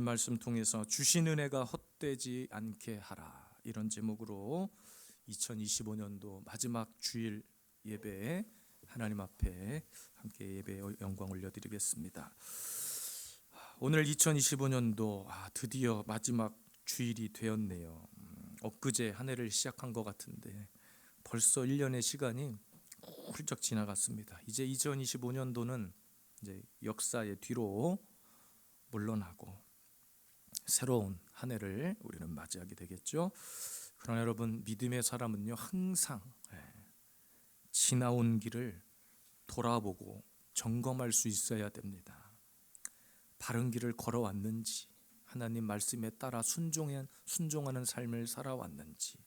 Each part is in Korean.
말씀 통해서 주신 은혜가 헛되지 않게 하라, 이런 제목으로 2025년도 마지막 주일 예배에 하나님 앞에 함께 예배의 영광 올려드리겠습니다. 오늘 2025년도 드디어 마지막 주일이 되었네요. 엊그제 한 해를 시작한 것 같은데 벌써 1년의 시간이 훌쩍 지나갔습니다. 이제 2025년도는 이제 역사의 뒤로 물러나고 새로운 한 해를 우리는 맞이하게 되겠죠. 그러나 여러분, 믿음의 사람은요 항상 지나온 길을 돌아보고 점검할 수 있어야 됩니다. 바른 길을 걸어왔는지, 하나님 말씀에 따라 순종하는 삶을 살아왔는지,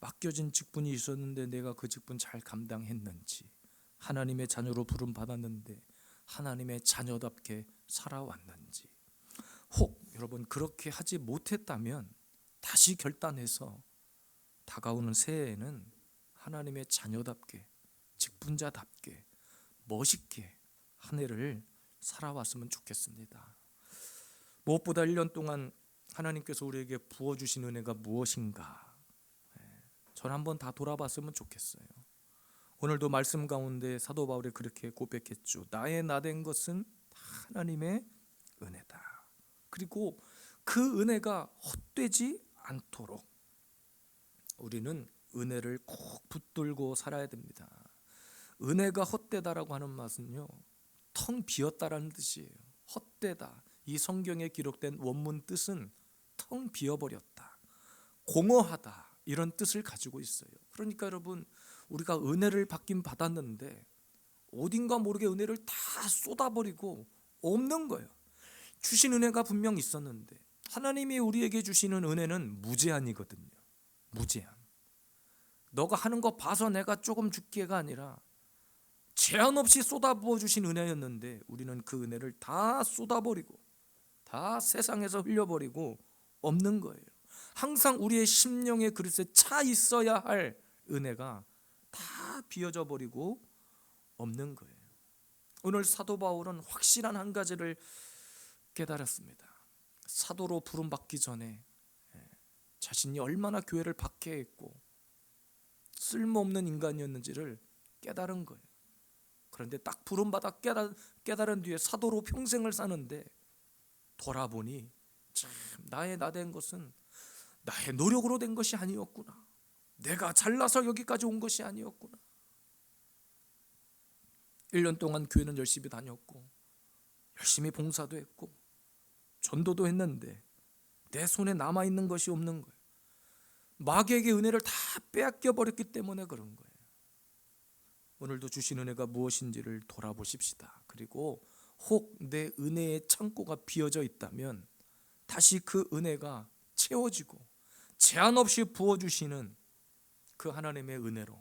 맡겨진 직분이 있었는데 내가 그 직분 잘 감당했는지, 하나님의 자녀로 부름 받았는데 하나님의 자녀답게 살아왔는지, 혹 여러분 그렇게 하지 못했다면 다시 결단해서 다가오는 새해에는 하나님의 자녀답게, 직분자답게, 멋있게 한 해를 살아왔으면 좋겠습니다. 무엇보다 1년 동안 하나님께서 우리에게 부어주신 은혜가 무엇인가, 저는 한번 다 돌아봤으면 좋겠어요. 오늘도 말씀 가운데 사도 바울이 그렇게 고백했죠. 나의 나된 것은 하나님의 은혜다. 그리고 그 은혜가 헛되지 않도록 우리는 은혜를 꼭 붙들고 살아야 됩니다. 은혜가 헛되다라고 하는 말은요, 텅 비었다라는 뜻이에요. 헛되다, 이 성경에 기록된 원문 뜻은 텅 비어버렸다, 공허하다, 이런 뜻을 가지고 있어요. 그러니까 여러분, 우리가 은혜를 받긴 받았는데 어딘가 모르게 은혜를 다 쏟아버리고 없는 거예요. 주신 은혜가 분명 있었는데, 하나님이 우리에게 주시는 은혜는 무제한이거든요. 무제한. 너가 하는 거 봐서 내가 조금 줄게가 아니라 제한 없이 쏟아부어 주신 은혜였는데 우리는 그 은혜를 다 쏟아버리고 다 세상에서 흘려버리고 없는 거예요. 항상 우리의 심령의 그릇에 차 있어야 할 은혜가 다 비어져 버리고 없는 거예요. 오늘 사도 바울은 확실한 한 가지를 깨달았습니다. 사도로 부름받기 전에 자신이 얼마나 교회를 박해했고 쓸모없는 인간이었는지를 깨달은 거예요. 그런데 딱 부름받아 깨달은 뒤에 사도로 평생을 사는데 돌아보니 참 나의 나된 것은 나의 노력으로 된 것이 아니었구나. 내가 잘나서 여기까지 온 것이 아니었구나. 1년 동안 교회는 열심히 다녔고 열심히 봉사도 했고 전도도 했는데 내 손에 남아있는 것이 없는 거예요. 마귀에게 은혜를 다 빼앗겨 버렸기 때문에 그런 거예요. 오늘도 주신 은혜가 무엇인지를 돌아보십시다. 그리고 혹 내 은혜의 창고가 비어져 있다면 다시 그 은혜가 채워지고 제한 없이 부어주시는 그 하나님의 은혜로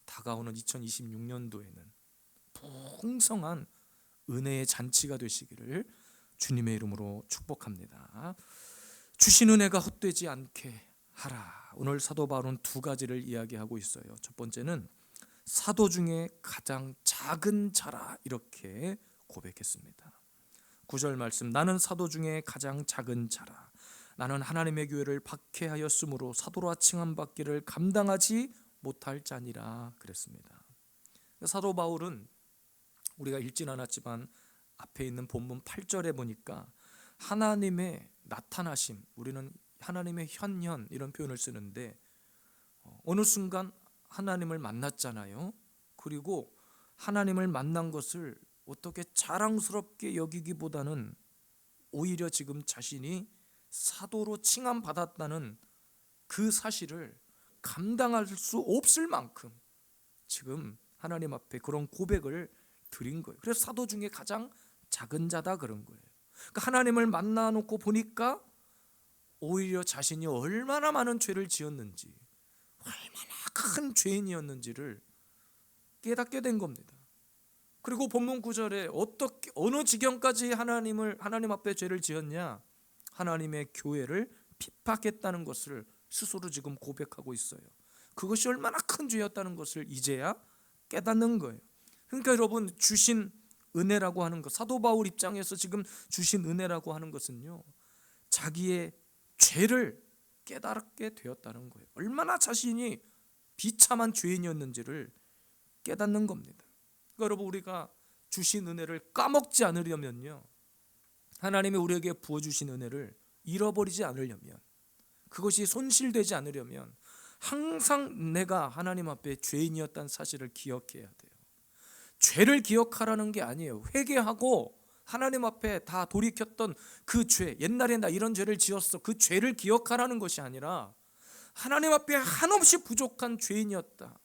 다가오는 2026년도에는 풍성한 은혜의 잔치가 되시기를 주님의 이름으로 축복합니다. 주신 은혜가 헛되지 않게 하라. 오늘 사도 바울은 두 가지를 이야기하고 있어요. 첫 번째는 사도 중에 가장 작은 자라, 이렇게 고백했습니다. 9절 말씀, 나는 사도 중에 가장 작은 자라. 나는 하나님의 교회를 박해하였으므로 사도라 칭함받기를 감당하지 못할 자니라 그랬습니다. 사도 바울은 우리가 읽진 않았지만 앞에 있는 본문 8절에 보니까 하나님의 나타나심, 우리는 하나님의 현현 이런 표현을 쓰는데 어느 순간 하나님을 만났잖아요. 그리고 하나님을 만난 것을 어떻게 자랑스럽게 여기기보다는 오히려 지금 자신이 사도로 칭함받았다는 그 사실을 감당할 수 없을 만큼 지금 하나님 앞에 그런 고백을 드린 거예요. 그래서 사도 중에 가장 작은 자다 그런 거예요. 그러니까 하나님을 만나놓고 보니까 오히려 자신이 얼마나 많은 죄를 지었는지, 얼마나 큰 죄인이었는지를 깨닫게 된 겁니다. 그리고 본문 9절에 어느 지경까지 하나님 앞에 죄를 지었냐? 하나님의 교회를 핍박했다는 것을 스스로 지금 고백하고 있어요. 그것이 얼마나 큰 죄였다는 것을 이제야 깨닫는 거예요. 그러니까 여러분, 주신 은혜라고 하는 것, 사도 바울 입장에서 지금 주신 은혜라고 하는 것은요, 자기의 죄를 깨닫게 되었다는 거예요. 얼마나 자신이 비참한 죄인이었는지를 깨닫는 겁니다. 그러니까 여러분, 우리가 주신 은혜를 까먹지 않으려면요, 하나님이 우리에게 부어주신 은혜를 잃어버리지 않으려면, 그것이 손실되지 않으려면 항상 내가 하나님 앞에 죄인이었다는 사실을 기억해야 돼요. 죄를 기억하라는 게 아니에요. 회개하고 하나님 앞에 다 돌이켰던 그 죄, 옛날에 나 이런 죄를 지었어, 그 죄를 기억하라는 것이 아니라 하나님 앞에 한없이 부족한 죄인이었다,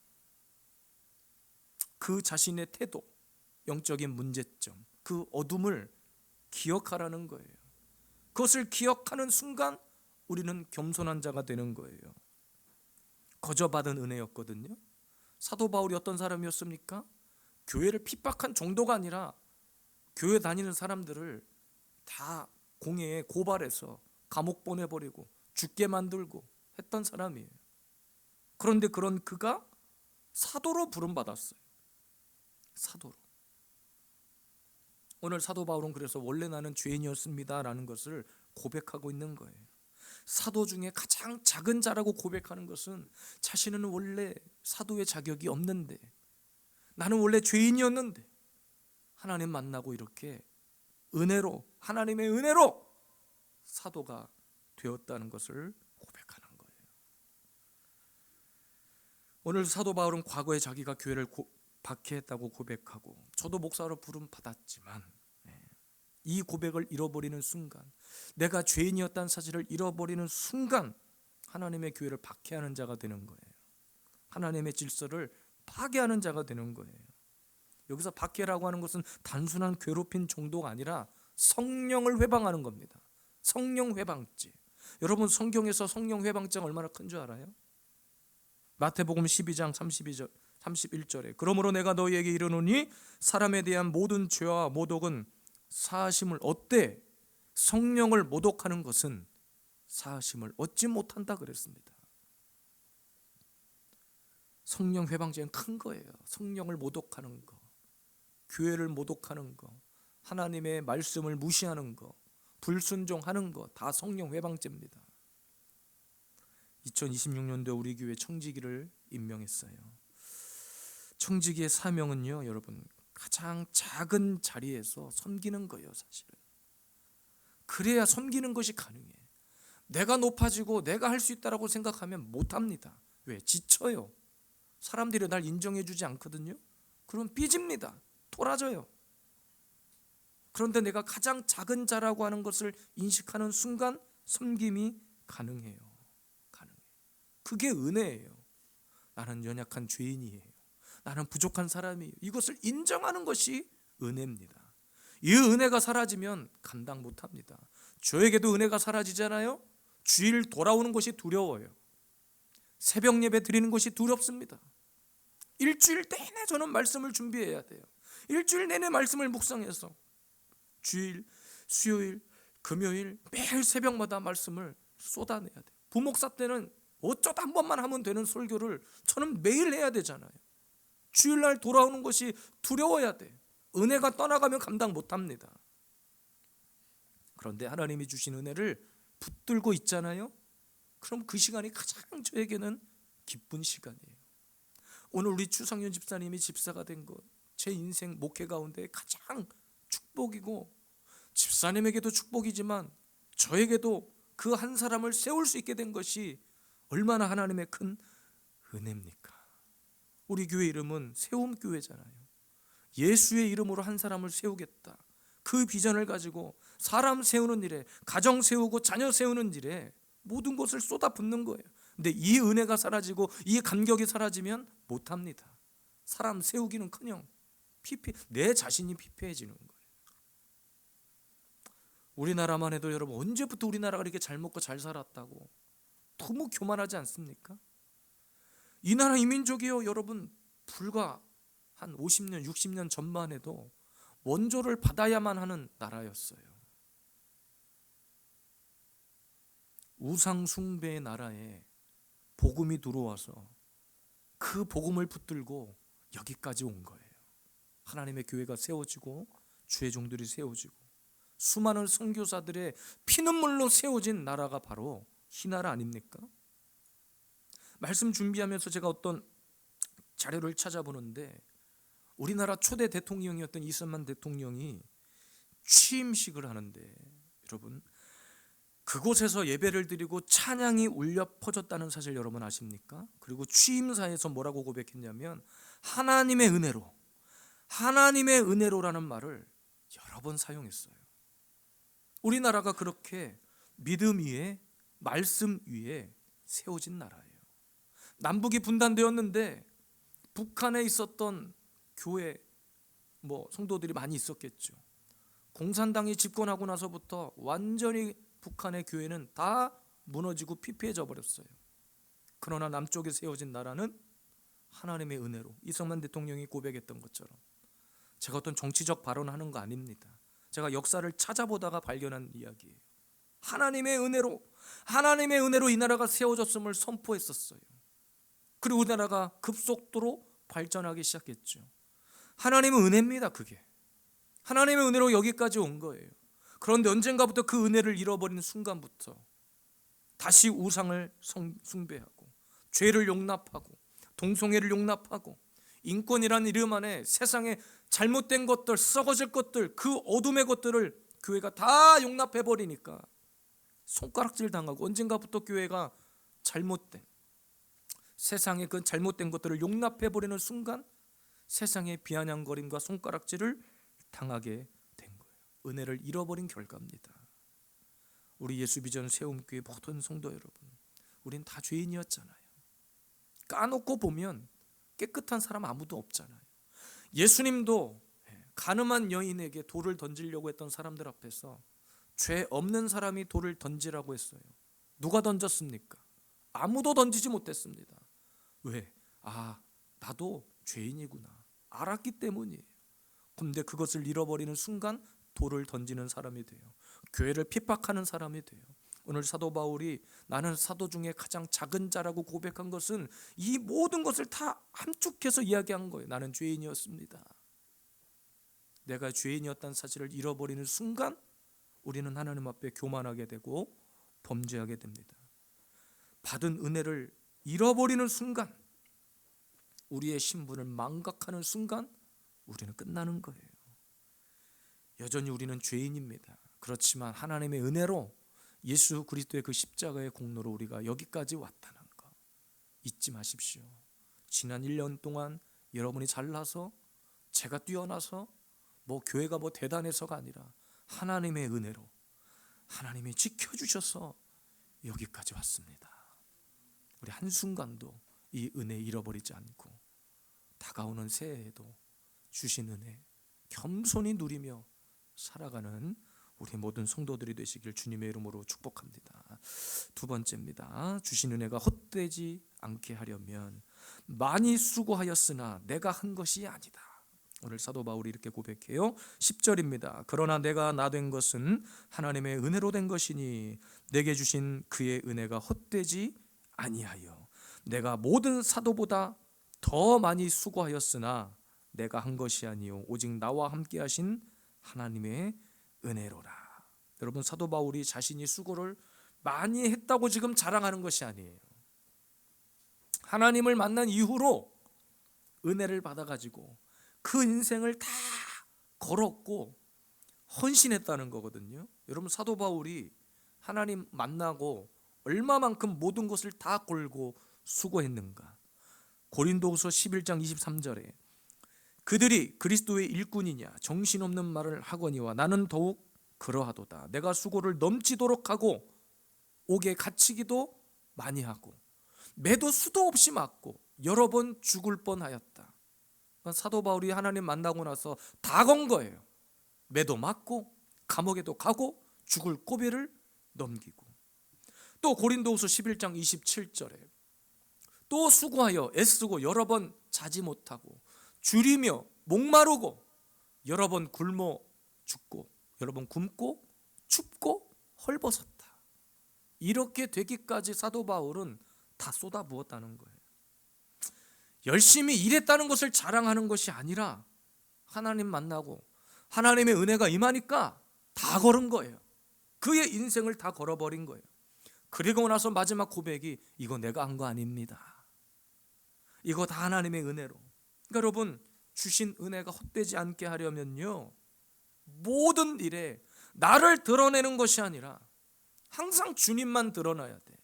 그 자신의 태도, 영적인 문제점, 그 어둠을 기억하라는 거예요. 그것을 기억하는 순간 우리는 겸손한 자가 되는 거예요. 거저받은 은혜였거든요. 사도 바울이 어떤 사람이었습니까? 교회를 핍박한 정도가 아니라 교회 다니는 사람들을 다 공회에 고발해서 감옥 보내버리고 죽게 만들고 했던 사람이에요. 그런데 그런 그가 사도로 부름받았어요. 사도로. 오늘 사도 바울은 그래서 원래 나는 죄인이었습니다 라는 것을 고백하고 있는 거예요. 사도 중에 가장 작은 자라고 고백하는 것은 자신은 원래 사도의 자격이 없는데, 나는 원래 죄인이었는데 하나님 만나고 이렇게 은혜로, 하나님의 은혜로 사도가 되었다는 것을 고백하는 거예요. 오늘 사도 바울은 과거에 자기가 교회를 박해했다고 고백하고, 저도 목사로 부름 받았지만 이 고백을 잃어버리는 순간, 내가 죄인이었다는 사실을 잃어버리는 순간 하나님의 교회를 박해하는 자가 되는 거예요. 하나님의 질서를 파괴하는 자가 되는 거예요. 여기서 박해라고 하는 것은 단순한 괴롭힌 정도가 아니라 성령을 회방하는 겁니다. 성령 회방죄. 여러분, 성경에서 성령 회방죄가 얼마나 큰 줄 알아요? 마태복음 12장 31절에 그러므로 내가 너희에게 이르노니 사람에 대한 모든 죄와 모독은 사하심을 얻되 성령을 모독하는 것은 사하심을 얻지 못한다 그랬습니다. 성령 회방죄는 큰 거예요. 성령을 모독하는 거, 교회를 모독하는 거, 하나님의 말씀을 무시하는 거, 불순종하는 거, 다 성령 회방죄입니다. 2026년도에 우리 교회 청지기를 임명했어요. 청지기의 사명은요, 여러분, 가장 작은 자리에서 섬기는 거예요. 사실은 그래야 섬기는 것이 가능해. 내가 높아지고 내가 할 수 있다라고 생각하면 못합니다. 왜? 지쳐요. 사람들이 날 인정해 주지 않거든요. 그럼 삐집니다. 토라져요. 그런데 내가 가장 작은 자라고 하는 것을 인식하는 순간 섬김이 가능해요. 그게 은혜예요. 나는 연약한 죄인이에요. 나는 부족한 사람이에요. 이것을 인정하는 것이 은혜입니다. 이 은혜가 사라지면 감당 못합니다. 저에게도 은혜가 사라지잖아요. 주일 돌아오는 것이 두려워요. 새벽 예배 드리는 것이 두렵습니다. 일주일 내내 저는 말씀을 준비해야 돼요. 일주일 내내 말씀을 묵상해서 주일, 수요일, 금요일 매일 새벽마다 말씀을 쏟아내야 돼요. 부목사 때는 어쩌다 한 번만 하면 되는 설교를 저는 매일 해야 되잖아요. 주일날 돌아오는 것이 두려워야 돼. 은혜가 떠나가면 감당 못합니다. 그런데 하나님이 주신 은혜를 붙들고 있잖아요. 그럼 그 시간이 가장 저에게는 기쁜 시간이에요. 오늘 우리 추상윤 집사님이 집사가 된 것, 제 인생 목회 가운데 가장 축복이고, 집사님에게도 축복이지만 저에게도 그 한 사람을 세울 수 있게 된 것이 얼마나 하나님의 큰 은혜입니까? 우리 교회 이름은 세움교회잖아요. 예수의 이름으로 한 사람을 세우겠다, 그 비전을 가지고 사람 세우는 일에, 가정 세우고 자녀 세우는 일에 모든 것을 쏟아붓는 거예요. 근데 이 은혜가 사라지고 이 감격이 사라지면 못합니다. 사람 세우기는커녕 내 자신이 피폐해지는 거예요. 우리나라만 해도 여러분, 언제부터 우리나라가 이렇게 잘 먹고 잘 살았다고 너무 교만하지 않습니까? 이 나라 이민족이요, 여러분, 불과 한 50년, 60년 전만 해도 원조를 받아야만 하는 나라였어요. 우상 숭배의 나라에 복음이 들어와서 그 복음을 붙들고 여기까지 온 거예요. 하나님의 교회가 세워지고 주의 종들이 세워지고 수많은 선교사들의 피눈물로 세워진 나라가 바로 이 나라 아닙니까? 말씀 준비하면서 제가 어떤 자료를 찾아보는데 우리나라 초대 대통령이었던 이승만 대통령이 취임식을 하는데 여러분 그곳에서 예배를 드리고 찬양이 울려 퍼졌다는 사실 여러분 아십니까? 그리고 취임사에서 뭐라고 고백했냐면 하나님의 은혜로라는 말을 여러 번 사용했어요. 우리나라가 그렇게 믿음 위에 말씀 위에 세워진 나라예요. 남북이 분단되었는데 북한에 있었던 교회 성도들이 많이 있었겠죠. 공산당이 집권하고 나서부터 완전히 북한의 교회는 다 무너지고 피폐해져 버렸어요. 그러나 남쪽에 세워진 나라는 하나님의 은혜로, 이승만 대통령이 고백했던 것처럼. 제가 어떤 정치적 발언하는 거 아닙니다. 제가 역사를 찾아보다가 발견한 이야기예요. 하나님의 은혜로 이 나라가 세워졌음을 선포했었어요. 그리고 우리나라가 급속도로 발전하기 시작했죠. 하나님의 은혜입니다. 그게 하나님의 은혜로 여기까지 온 거예요. 그런데 언젠가부터 그 은혜를 잃어버리는 순간부터 다시 우상을 숭배하고 죄를 용납하고 동성애를 용납하고 인권이라는 이름 안에 세상에 잘못된 것들, 썩어질 것들, 그 어둠의 것들을 교회가 다 용납해버리니까 손가락질 당하고, 언젠가부터 교회가 잘못된 세상의 그 잘못된 것들을 용납해버리는 순간 세상의 비아냥거림과 손가락질을 당하게 된 거예요. 은혜를 잃어버린 결과입니다. 우리 예수비전 세움교회 모든 성도 여러분, 우린 다 죄인이었잖아요. 까놓고 보면 깨끗한 사람 아무도 없잖아요. 예수님도 가늠한 여인에게 돌을 던지려고 했던 사람들 앞에서 죄 없는 사람이 돌을 던지라고 했어요. 누가 던졌습니까? 아무도 던지지 못했습니다. 왜? 나도 죄인이구나 알았기 때문이에요. 근데 그것을 잃어버리는 순간 돌을 던지는 사람이 돼요. 교회를 핍박하는 사람이 돼요. 오늘 사도 바울이 나는 사도 중에 가장 작은 자라고 고백한 것은 이 모든 것을 다 함축해서 이야기한 거예요. 나는 죄인이었습니다. 내가 죄인이었다는 사실을 잃어버리는 순간 우리는 하나님 앞에 교만하게 되고 범죄하게 됩니다. 받은 은혜를 잃어버리는 순간, 우리의 신분을 망각하는 순간 우리는 끝나는 거예요. 여전히 우리는 죄인입니다. 그렇지만 하나님의 은혜로 예수 그리스도의 그 십자가의 공로로 우리가 여기까지 왔다는 거 잊지 마십시오. 지난 1년 동안 여러분이 잘나서, 제가 뛰어나서, 교회가 대단해서가 아니라 하나님의 은혜로 하나님이 지켜주셔서 여기까지 왔습니다. 우리 한순간도 이 은혜 잃어버리지 않고 다가오는 새해에도 주신 은혜 겸손히 누리며 살아가는 우리 모든 성도들이 되시길 주님의 이름으로 축복합니다. 두 번째입니다. 주신 은혜가 헛되지 않게 하려면 많이 수고하였으나 내가 한 것이 아니다. 오늘 사도 바울이 이렇게 고백해요. 10절입니다. 그러나 내가 나 된 것은 하나님의 은혜로 된 것이니 내게 주신 그의 은혜가 헛되지 아니하여 내가 모든 사도보다 더 많이 수고하였으나 내가 한 것이 아니요 오직 나와 함께 하신 하나님의 은혜로라. 여러분, 사도 바울이 자신이 수고를 많이 했다고 지금 자랑하는 것이 아니에요. 하나님을 만난 이후로 은혜를 받아가지고 그 인생을 다 걸었고 헌신했다는 거거든요. 여러분, 사도 바울이 하나님 만나고 얼마만큼 모든 것을 다 걸고 수고했는가. 고린도후서 11장 23절에 그들이 그리스도의 일꾼이냐 정신없는 말을 하거니와 나는 더욱 그러하도다. 내가 수고를 넘치도록 하고 옥에 갇히기도 많이 하고 매도 수도 없이 맞고 여러 번 죽을 뻔하였다. 사도 바울이 하나님 만나고 나서 다 건 거예요. 매도 맞고 감옥에도 가고 죽을 고비를 넘기고. 또 고린도후서 11장 27절에 또 수고하여 애쓰고 여러 번 자지 못하고 줄이며 목마르고 여러 번 굶어 죽고 여러 번 굶고 춥고 헐벗었다. 이렇게 되기까지 사도 바울은 다 쏟아부었다는 거예요. 열심히 일했다는 것을 자랑하는 것이 아니라 하나님 만나고 하나님의 은혜가 임하니까 다 걸은 거예요. 그의 인생을 다 걸어버린 거예요. 그리고 나서 마지막 고백이 이거 내가 한 거 아닙니다. 이거 다 하나님의 은혜로. 그러니까 여러분, 주신 은혜가 헛되지 않게 하려면요, 모든 일에 나를 드러내는 것이 아니라 항상 주님만 드러나야 돼.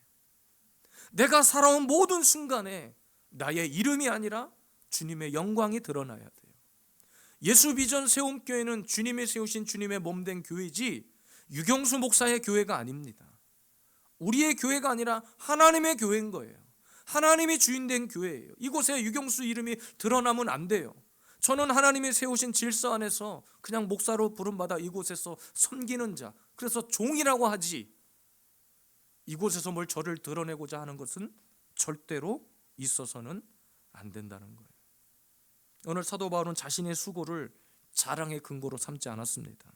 내가 살아온 모든 순간에 나의 이름이 아니라 주님의 영광이 드러나야 돼요. 예수 비전 세움교회는 주님이 세우신 주님의 몸된 교회지 유경수 목사의 교회가 아닙니다. 우리의 교회가 아니라 하나님의 교회인 거예요. 하나님이 주인된 교회예요. 이곳에 유경수 이름이 드러나면 안 돼요. 저는 하나님이 세우신 질서 안에서 그냥 목사로 부름받아 이곳에서 섬기는 자, 그래서 종이라고 하지, 이곳에서 뭘 저를 드러내고자 하는 것은 절대로 있어서는 안 된다는 거예요. 오늘 사도 바울은 자신의 수고를 자랑의 근거로 삼지 않았습니다.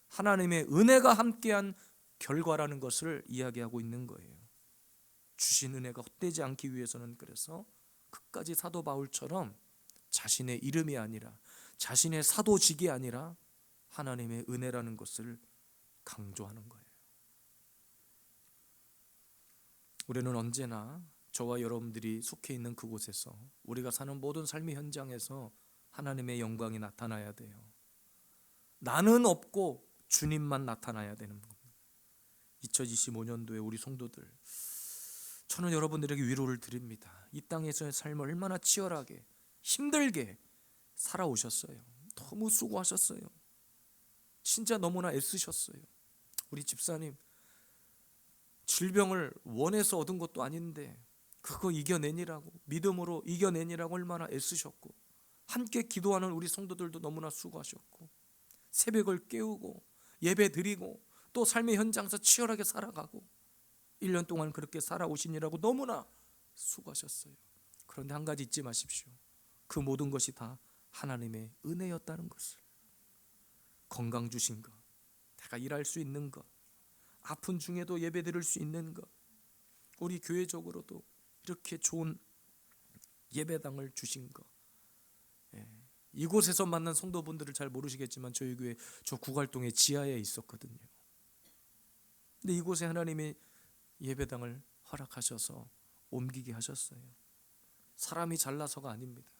하나님의 은혜가 함께한 결과라는 것을 이야기하고 있는 거예요. 주신 은혜가 헛되지 않기 위해서는 그래서 끝까지 사도 바울처럼 자신의 이름이 아니라, 자신의 사도직이 아니라 하나님의 은혜라는 것을 강조하는 거예요. 우리는 언제나 저와 여러분들이 속해 있는 그곳에서, 우리가 사는 모든 삶의 현장에서 하나님의 영광이 나타나야 돼요. 나는 없고 주님만 나타나야 되는 겁니다. 2025년도에 우리 성도들, 저는 여러분들에게 위로를 드립니다. 이 땅에서의 삶을 얼마나 치열하게 힘들게 살아오셨어요. 너무 수고하셨어요. 진짜 너무나 애쓰셨어요. 우리 집사님, 질병을 원해서 얻은 것도 아닌데 그거 이겨내니라고, 믿음으로 이겨내니라고 얼마나 애쓰셨고, 함께 기도하는 우리 성도들도 너무나 수고하셨고, 새벽을 깨우고 예배 드리고 또 삶의 현장에서 치열하게 살아가고 1년 동안 그렇게 살아오시니라고 너무나 수고하셨어요. 그런데 한 가지 잊지 마십시오. 그 모든 것이 다 하나님의 은혜였다는 것을. 건강 주신 것, 내가 일할 수 있는 것, 아픈 중에도 예배 드릴 수 있는 것, 우리 교회적으로도 이렇게 좋은 예배당을 주신 것. 이곳에서 만난 성도분들을 잘 모르시겠지만 저희 교회 저 구갈동의 지하에 있었거든요. 근데 이곳에 하나님이 예배당을 허락하셔서 옮기게 하셨어요. 사람이 잘나서가 아닙니다.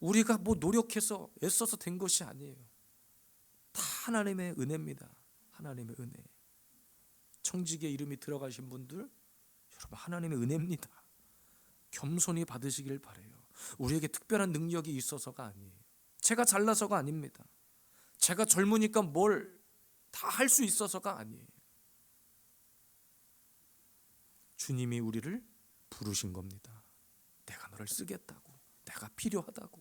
우리가 뭐 노력해서 애써서 된 것이 아니에요. 다 하나님의 은혜입니다. 하나님의 은혜. 청직에 이름이 들어가신 분들, 여러분 하나님의 은혜입니다. 겸손히 받으시길 바라요. 우리에게 특별한 능력이 있어서가 아니에요. 제가 잘나서가 아닙니다. 제가 젊으니까 뭘 다 할 수 있어서가 아니에요. 주님이 우리를 부르신 겁니다. 내가 너를 쓰겠다고, 내가 필요하다고.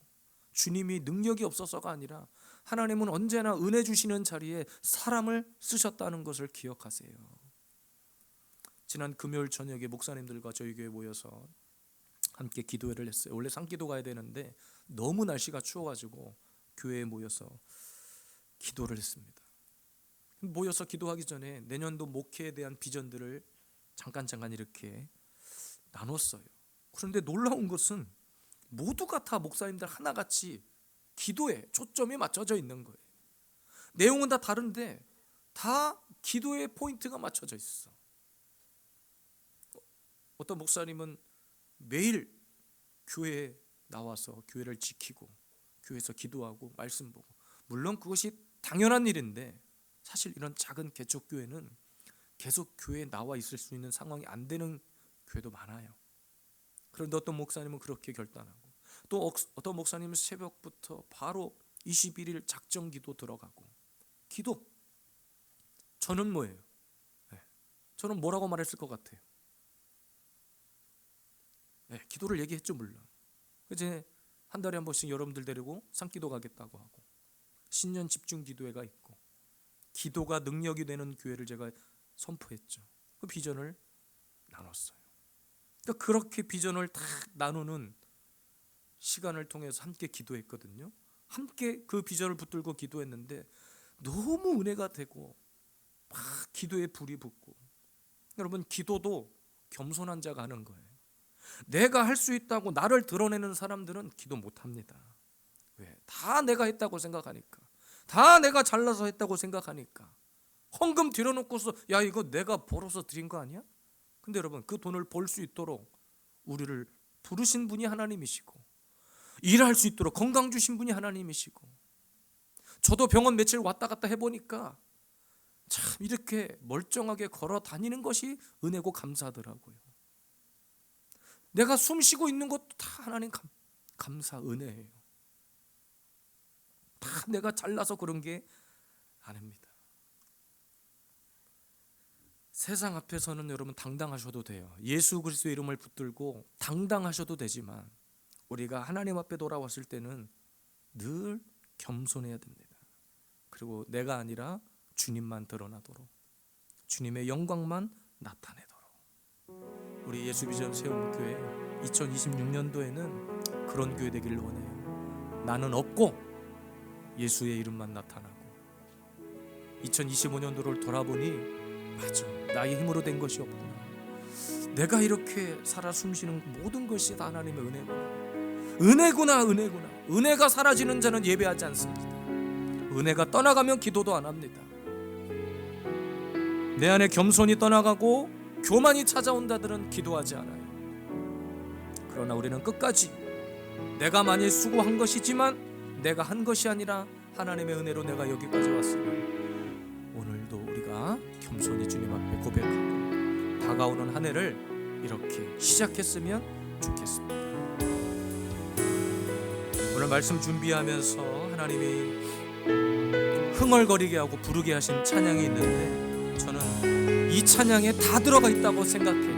주님이 능력이 없어서가 아니라 하나님은 언제나 은혜 주시는 자리에 사람을 쓰셨다는 것을 기억하세요. 지난 금요일 저녁에 목사님들과 저희 교회에 모여서 함께 기도회를 했어요. 원래 산기도 가야 되는데 너무 날씨가 추워가지고 교회에 모여서 기도를 했습니다. 모여서 기도하기 전에 내년도 목회에 대한 비전들을 잠깐 이렇게 나눴어요. 그런데 놀라운 것은 모두가 다 목사님들 하나같이 기도에 초점이 맞춰져 있는 거예요. 내용은 다 다른데 다 기도에 포인트가 맞춰져 있어. 어떤 목사님은 매일 교회에 나와서 교회를 지키고 교회에서 기도하고 말씀 보고, 물론 그것이 당연한 일인데 사실 이런 작은 개척교회는 계속 교회에 나와 있을 수 있는 상황이 안 되는 교회도 많아요. 그런데 어떤 목사님은 그렇게 결단하고, 또 어떤 목사님은 새벽부터 바로 21일 작정기도 들어가고 기도. 저는 뭐예요? 저는 뭐라고 말했을 것 같아요? 기도를 얘기했죠. 물론 이제 한 달에 한 번씩 여러분들 데리고 산기도 가겠다고 하고, 신년 집중 기도회가 있고, 기도가 능력이 되는 교회를 제가 선포했죠. 그 비전을 나눴어요. 그러니까 그렇게 비전을 다 나누는 시간을 통해서 함께 기도했거든요. 함께 그 비전을 붙들고 기도했는데 너무 은혜가 되고 막 기도에 불이 붙고. 여러분, 기도도 겸손한 자가 하는 거예요. 내가 할 수 있다고 나를 드러내는 사람들은 기도 못합니다. 왜? 다 내가 했다고 생각하니까. 다 내가 잘나서 했다고 생각하니까 헌금 들여놓고서 야 이거 내가 벌어서 드린 거 아니야? 근데 여러분 그 돈을 벌 수 있도록 우리를 부르신 분이 하나님이시고 일할 수 있도록 건강 주신 분이 하나님이시고 저도 병원 며칠 왔다 갔다 해보니까 참 이렇게 멀쩡하게 걸어 다니는 것이 은혜고 감사하더라고요. 내가 숨 쉬고 있는 것도 다 하나님 감사 은혜예요. 다 내가 잘나서 그런 게 아닙니다. 세상 앞에서는 여러분 당당하셔도 돼요. 예수 그리스도의 이름을 붙들고 당당하셔도 되지만 우리가 하나님 앞에 돌아왔을 때는 늘 겸손해야 됩니다. 그리고 내가 아니라 주님만 드러나도록, 주님의 영광만 나타내도록. 우리 예수비전 세움교회 2026년도에는 그런 교회 되기를 원해요. 나는 없고 예수의 이름만 나타나고 2025년도를 돌아보니 맞아, 나의 힘으로 된 것이 없구나. 내가 이렇게 살아 숨쉬는 모든 것이 다 하나님의 은혜구나. 은혜가 사라지는 자는 예배하지 않습니다. 은혜가 떠나가면 기도도 안 합니다. 내 안에 겸손이 떠나가고 교만이 찾아온다들은 기도하지 않아요. 그러나 우리는 끝까지 내가 많이 수고한 것이지만 내가 한 것이 아니라 하나님의 은혜로 내가 여기까지 왔으면 오늘도 우리가 겸손히 주님 앞에 고백하고 다가오는 한 해를 이렇게 시작했으면 좋겠습니다. 오늘 말씀 준비하면서 하나님이 흥얼거리게 하고 부르게 하신 찬양이 있는데 저는 이 찬양에 다 들어가 있다고 생각해요.